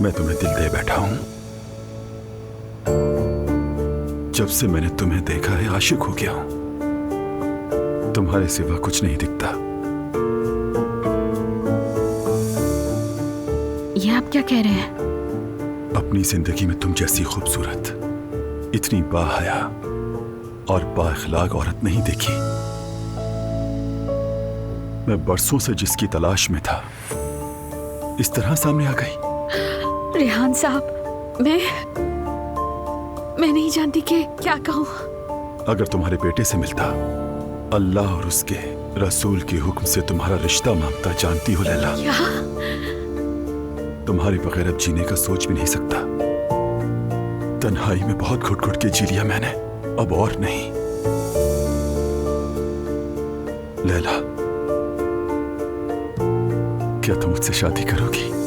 मैं तुम्हें दिल दे बैठा हूं। जब से मैंने तुम्हें देखा है आशिक हो गया हूं। तुम्हारे सिवा कुछ नहीं दिखता। ये आप क्या कह रहे हैं? अपनी जिंदगी में तुम जैसी खूबसूरत, इतनी बाहया और बाअखलाक औरत नहीं देखी। मैं बरसों से जिसकी तलाश में था, इस तरह सामने आ गई। रेहान साहब, मैं नहीं जानती कि क्या कहूँ। अगर तुम्हारे बेटे से मिलता, अल्लाह और उसके रसूल के हुक्म से तुम्हारा रिश्ता मांगता, जानती हो लैला, क्या? तुम्हारे बगैर अब जीने का सोच भी नहीं सकता। तन्हाई में बहुत घुट घुट के जी लिया मैंने, अब और नहीं। लैला, क्या तुम मुझसे शादी करोगी?